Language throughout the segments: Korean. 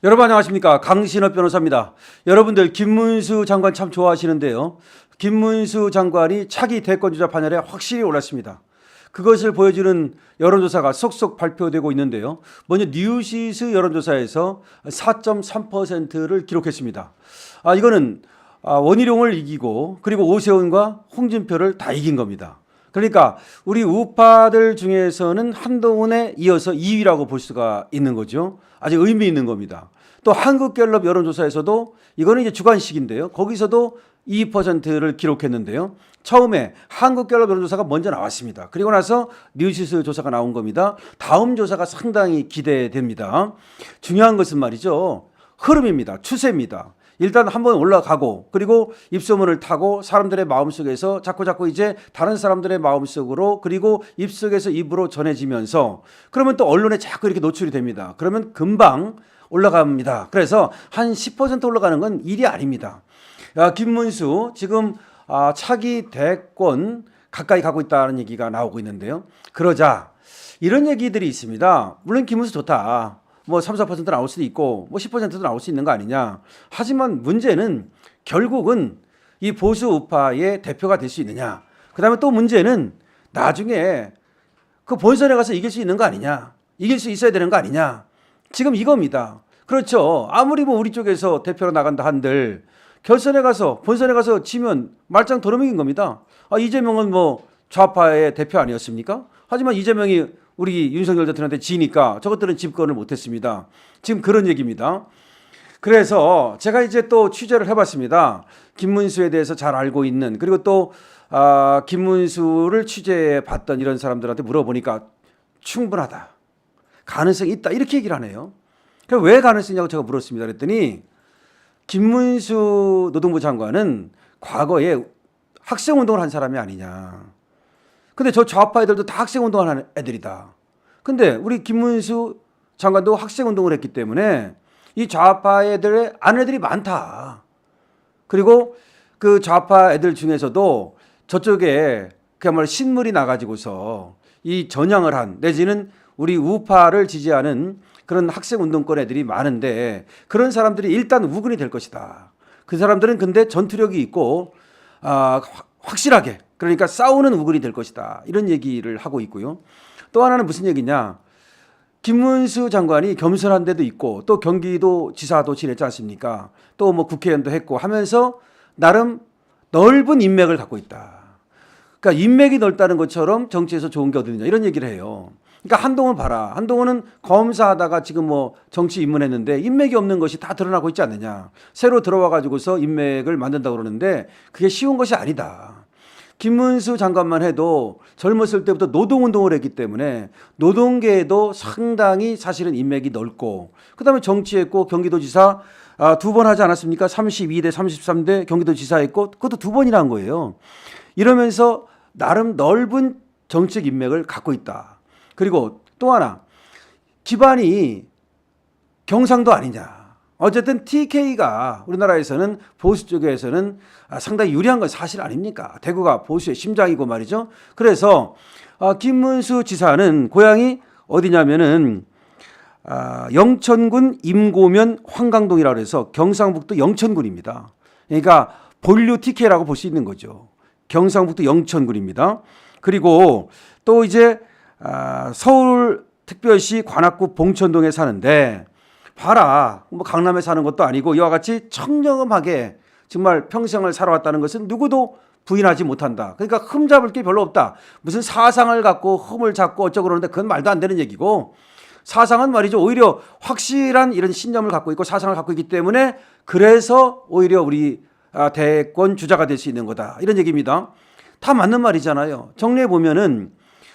여러분 안녕하십니까? 강신업 변호사입니다. 여러분들 김문수 장관 참 좋아하시는데요. 김문수 장관이 차기 대권주자 판열에 확실히 올랐습니다. 그것을 보여주는 여론조사가 속속 발표되고 있는데요. 먼저 뉴시스 여론조사에서 4.3%를 기록했습니다. 이거는 원희룡을 이기고 그리고 오세훈과 홍준표를 다 이긴 겁니다. 그러니까 우리 우파들 중에서는 한동훈에 이어서 2위라고 볼 수가 있는 거죠. 아주 의미 있는 겁니다. 또 한국갤럽 여론조사에서도 이거는 이제 주관식인데요. 거기서도 2%를 기록했는데요. 처음에 한국갤럽 여론조사가 먼저 나왔습니다. 그리고 나서 뉴시스 조사가 나온 겁니다. 다음 조사가 상당히 기대됩니다. 중요한 것은 말이죠. 흐름입니다. 추세입니다. 일단 한번 올라가고 그리고 입소문을 타고 사람들의 마음속에서 자꾸 이제 다른 사람들의 마음속으로 그리고 입속에서 입으로 전해지면서 그러면 또 언론에 자꾸 이렇게 노출이 됩니다. 그러면 금방 올라갑니다. 그래서 한 10% 올라가는 건 일이 아닙니다. 김문수 지금 차기 대권 가까이 가고 있다는 얘기가 나오고 있는데요. 그러자 이런 얘기들이 있습니다. 물론 김문수 좋다. 뭐 3, 4% 나올 수도 있고 뭐 10%도 나올 수 있는 거 아니냐. 하지만 문제는 결국은 이 보수 우파의 대표가 될 수 있느냐. 그다음에 또 문제는 나중에 그 본선에 가서 이길 수 있는 거 아니냐. 이길 수 있어야 되는 거 아니냐. 지금 이겁니다. 그렇죠. 아무리 뭐 우리 쪽에서 대표로 나간다 한들 결선에 가서 본선에 가서 지면 말짱 도루묵인 겁니다. 이재명은 뭐 좌파의 대표 아니었습니까? 하지만 이재명이 우리 윤석열 대통령한테 지니까 저것들은 집권을 못했습니다. 지금 그런 얘기입니다. 그래서 제가 이제 또 취재를 해봤습니다. 김문수에 대해서 잘 알고 있는 그리고 또 김문수를 취재해봤던 이런 사람들한테 물어보니까 충분하다. 가능성이 있다. 이렇게 얘기를 하네요. 왜 가능성이냐고 제가 물었습니다. 그랬더니 김문수 노동부 장관은 과거에 학생운동을 한 사람이 아니냐. 근데 저 좌파 애들도 다 학생운동을 하는 애들이다. 근데 우리 김문수 장관도 학생운동을 했기 때문에 이 좌파 애들의 아는 애들이 많다. 그리고 그 좌파 애들 중에서도 저쪽에 그야말로 신물이 나가지고서 이 전향을 한 내지는 우리 우파를 지지하는 그런 학생운동권 애들이 많은데 그런 사람들이 일단 우군이 될 것이다. 그 사람들은 근데 전투력이 있고 확실하게 그러니까 싸우는 우군이 될 것이다. 이런 얘기를 하고 있고요. 또 하나는 무슨 얘기냐. 김문수 장관이 겸손한 데도 있고 또 경기도 지사도 지냈지 않습니까? 또 뭐 국회의원도 했고 하면서 나름 넓은 인맥을 갖고 있다. 그러니까 인맥이 넓다는 것처럼 정치에서 좋은 게 어디 있느냐 이런 얘기를 해요. 그러니까 한동훈 봐라. 한동훈은 검사하다가 지금 뭐 정치 입문했는데 인맥이 없는 것이 다 드러나고 있지 않느냐. 새로 들어와 가지고서 인맥을 만든다고 그러는데 그게 쉬운 것이 아니다. 김문수 장관만 해도 젊었을 때부터 노동운동을 했기 때문에 노동계에도 상당히 사실은 인맥이 넓고 그다음에 정치했고 경기도지사 2번 하지 않았습니까? 32대 33대 경기도지사 했고 그것도 2번이나 한 거예요. 이러면서 나름 넓은 정책 인맥을 갖고 있다. 그리고 또 하나 기반이 경상도 아니냐. 어쨌든 TK가 우리나라에서는 보수 쪽에서는 상당히 유리한 건 사실 아닙니까? 대구가 보수의 심장이고 말이죠. 그래서 김문수 지사는 고향이 어디냐면은 영천군 임고면 황강동이라고 해서 경상북도 영천군입니다. 그러니까 본류 TK라고 볼 수 있는 거죠. 경상북도 영천군입니다. 그리고 또 이제 서울특별시 관악구 봉천동에 사는데 봐라. 뭐 강남에 사는 것도 아니고 이와 같이 청렴하게 정말 평생을 살아왔다는 것은 누구도 부인하지 못한다. 그러니까 흠잡을 게 별로 없다. 무슨 사상을 갖고 흠을 잡고 어쩌고 그러는데 그건 말도 안 되는 얘기고 사상은 말이죠. 오히려 확실한 이런 신념을 갖고 있고 사상을 갖고 있기 때문에 그래서 오히려 우리 대권 주자가 될 수 있는 거다. 이런 얘기입니다. 다 맞는 말이잖아요. 정리해 보면은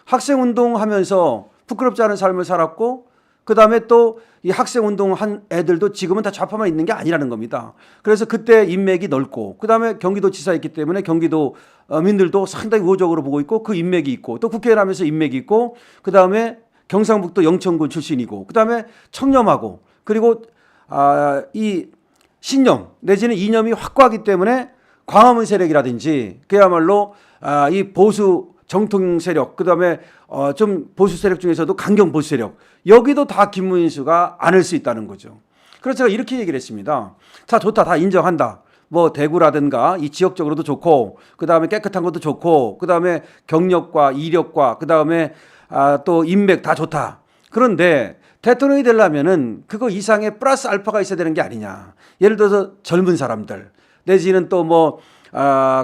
학생운동 하면서 부끄럽지 않은 삶을 살았고 그 다음에 또 이 학생운동 한 애들도 지금은 다 좌파만 있는 게 아니라는 겁니다. 그래서 그때 인맥이 넓고 그 다음에 경기도지사였기 때문에 경기도 민들도 상당히 우호적으로 보고 있고 그 인맥이 있고 또 국회의원 하면서 인맥이 있고 그 다음에 경상북도 영천군 출신이고 그 다음에 청렴하고 그리고 이 신념 내지는 이념이 확고하기 때문에 광화문 세력이라든지 그야말로 이 보수 정통 세력, 그 다음에 좀 보수 세력 중에서도 강경 보수 세력, 여기도 다 김문수가 안을 수 있다는 거죠. 그래서 제가 이렇게 얘기를 했습니다. 자, 좋다. 다 인정한다. 뭐 대구라든가 이 지역적으로도 좋고, 그 다음에 깨끗한 것도 좋고, 그 다음에 경력과 이력과, 그 다음에 또 인맥 다 좋다. 그런데 대통령이 되려면은 그거 이상의 플러스 알파가 있어야 되는 게 아니냐. 예를 들어서 젊은 사람들, 내지는 또 뭐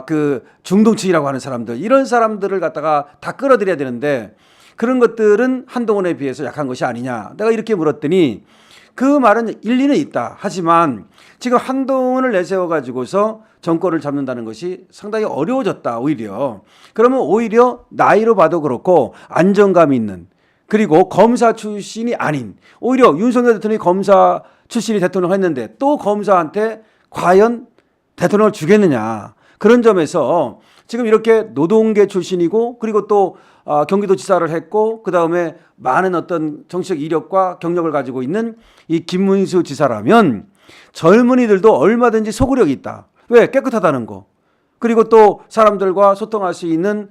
그 중동층이라고 하는 사람들, 이런 사람들을 갖다가 다 끌어들여야 되는데 그런 것들은 한동훈에 비해서 약한 것이 아니냐. 내가 이렇게 물었더니 그 말은 일리는 있다. 하지만 지금 한동훈을 내세워 가지고서 정권을 잡는다는 것이 상당히 어려워졌다. 오히려. 그러면 오히려 나이로 봐도 그렇고 안정감 있는, 그리고 검사 출신이 아닌, 오히려 윤석열 대통령이 검사 출신이 대통령 했는데 또 검사한테 과연 대통령을 주겠느냐. 그런 점에서 지금 이렇게 노동계 출신이고, 그리고 또 경기도지사를 했고, 그 다음에 많은 어떤 정치적 이력과 경력을 가지고 있는 이 김문수 지사라면 젊은이들도 얼마든지 소구력이 있다. 왜? 깨끗하다는 거. 그리고 또 사람들과 소통할 수 있는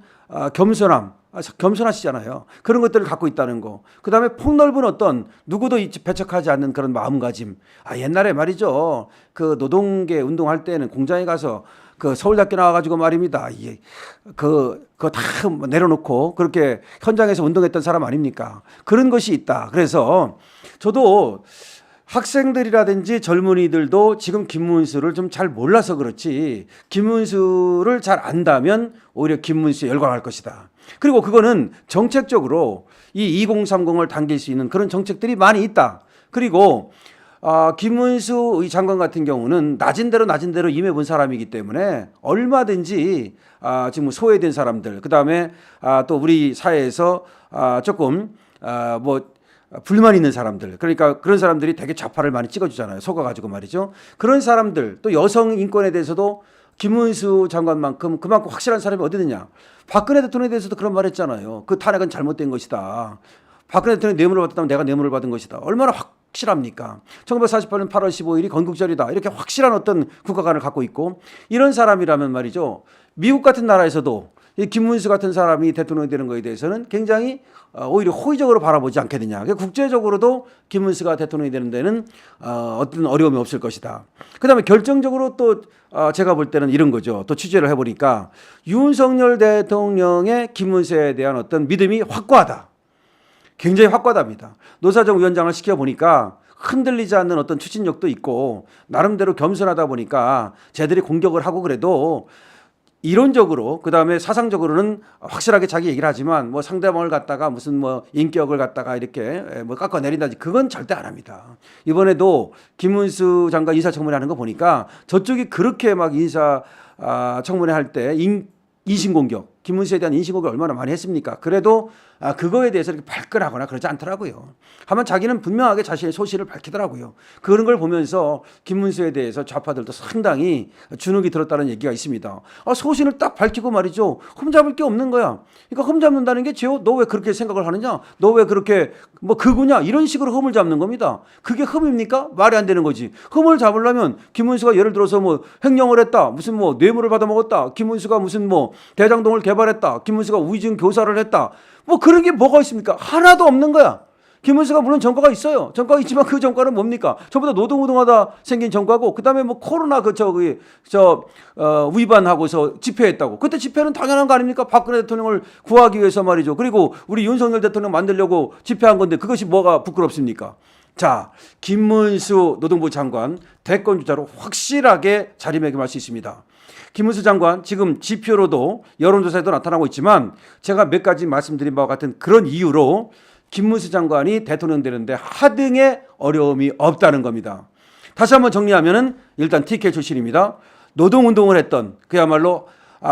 겸손함. 겸손하시잖아요. 그런 것들을 갖고 있다는 거. 그 다음에 폭넓은 어떤 누구도 배척하지 않는 그런 마음가짐. 옛날에 말이죠. 그 노동계 운동할 때는 공장에 가서 그 서울대학교 나와가지고 말입니다. 그거 다 내려놓고 그렇게 현장에서 운동했던 사람 아닙니까? 그런 것이 있다. 그래서 저도 학생들이라든지 젊은이들도 지금 김문수를 좀 잘 몰라서 그렇지, 김문수를 잘 안다면 오히려 김문수에 열광할 것이다. 그리고 그거는 정책적으로 이 2030을 당길 수 있는 그런 정책들이 많이 있다. 그리고 김문수 의 장관 같은 경우는 낮은 대로 임해본 사람이기 때문에 얼마든지 지금 소외된 사람들, 그 다음에 또 우리 사회에서 조금 뭐 불만 있는 사람들, 그러니까 그런 사람들이 되게 좌파를 많이 찍어주잖아요. 속아가지고 말이죠. 그런 사람들, 또 여성 인권에 대해서도 김문수 장관만큼 그만큼 확실한 사람이 어디 있느냐. 박근혜 대통령에 대해서도 그런 말 했잖아요. 그 탄핵은 잘못된 것이다. 박근혜 대통령이 뇌물을 받았다면 내가 뇌물을 받은 것이다. 얼마나 확실합니까? 1948년 8월 15일이 건국절이다. 이렇게 확실한 어떤 국가관을 갖고 있고, 이런 사람이라면 말이죠. 미국 같은 나라에서도 이 김문수 같은 사람이 대통령이 되는 것에 대해서는 굉장히 오히려 호의적으로 바라보지 않겠느냐. 국제적으로도 김문수가 대통령이 되는 데는 어떤 어려움이 없을 것이다. 그다음에 결정적으로 또 제가 볼 때는 이런 거죠. 또 취재를 해보니까 윤석열 대통령의 김문수에 대한 어떤 믿음이 확고하다. 굉장히 확고하답니다. 노사정 위원장을 시켜보니까 흔들리지 않는 어떤 추진력도 있고, 나름대로 겸손하다 보니까 쟤들이 공격을 하고 그래도 이론적으로, 그 다음에 사상적으로는 확실하게 자기 얘기를 하지만 뭐 상대방을 갖다가 무슨 뭐 인격을 갖다가 이렇게 뭐 깎아내린다든지 그건 절대 안 합니다. 이번에도 김문수 장관 인사청문회 하는 거 보니까 저쪽이 그렇게 막 인사청문회 할 때 인신공격, 김문수에 대한 인신공격을 얼마나 많이 했습니까? 그래도 그거에 대해서 이렇게 발끈하거나 그러지 않더라고요. 하면 자기는 분명하게 자신의 소신을 밝히더라고요. 그런 걸 보면서 김문수에 대해서 좌파들도 상당히 주눅이 들었다는 얘기가 있습니다. 소신을 딱 밝히고 말이죠. 흠잡을 게 없는 거야. 그러니까 흠잡는다는 게 너 왜 그렇게 생각을 하느냐? 너 왜 그렇게 뭐 그구냐? 이런 식으로 흠을 잡는 겁니다. 그게 흠입니까? 말이 안 되는 거지. 흠을 잡으려면 김문수가 예를 들어서 뭐 횡령을 했다. 무슨 뭐 뇌물을 받아먹었다. 김문수가 무슨 뭐 대장동을 개발했다. 김문수가 우이증 교사를 했다. 뭐 그런 게 뭐가 있습니까? 하나도 없는 거야. 김문수가 물론 전과가 있어요. 전과가 있지만 그 전과는 뭡니까? 저보다 노동우동하다 생긴 전과고, 그다음에 뭐 코로나 위반하고서 집회했다고. 그때 집회는 당연한 거 아닙니까? 박근혜 대통령을 구하기 위해서 말이죠. 그리고 우리 윤석열 대통령 만들려고 집회한 건데 그것이 뭐가 부끄럽습니까? 자, 김문수 노동부 장관 대권 주자로 확실하게 자리매김할 수 있습니다. 김문수 장관 지금 지표로도 여론조사에도 나타나고 있지만 제가 몇 가지 말씀드린 바와 같은 그런 이유로 김문수 장관이 대통령 되는데 하등의 어려움이 없다는 겁니다. 다시 한번 정리하면은 일단 TK 출신입니다. 노동운동을 했던 그야말로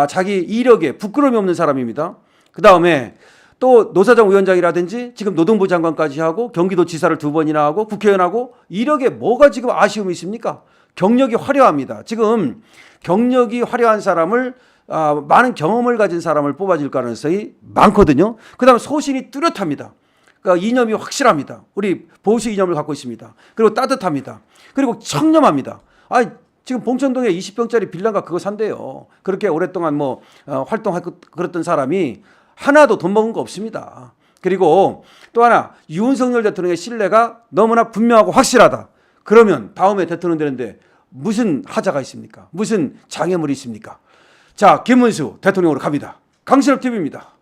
자기 이력에 부끄러움이 없는 사람입니다. 그 다음에 또 노사정 위원장이라든지 지금 노동부 장관까지 하고 경기도지사를 2번이나 하고 국회의원하고 이력에 뭐가 지금 아쉬움이 있습니까? 경력이 화려합니다. 지금 경력이 화려한 사람을 많은 경험을 가진 사람을 뽑아줄 가능성이 많거든요. 그 다음에 소신이 뚜렷합니다. 그러니까 이념이 확실합니다. 우리 보수 이념을 갖고 있습니다. 그리고 따뜻합니다. 그리고 청렴합니다. 지금 봉천동에 20평짜리 빌라가 그거 산대요. 그렇게 오랫동안 뭐 활동하고 그랬던 사람이 하나도 돈 먹은 거 없습니다. 그리고 또 하나 윤석열 대통령의 신뢰가 너무나 분명하고 확실하다. 그러면 다음에 대통령 되는데 무슨 하자가 있습니까? 무슨 장애물이 있습니까? 자, 김문수 대통령으로 갑니다. 강신업 TV입니다.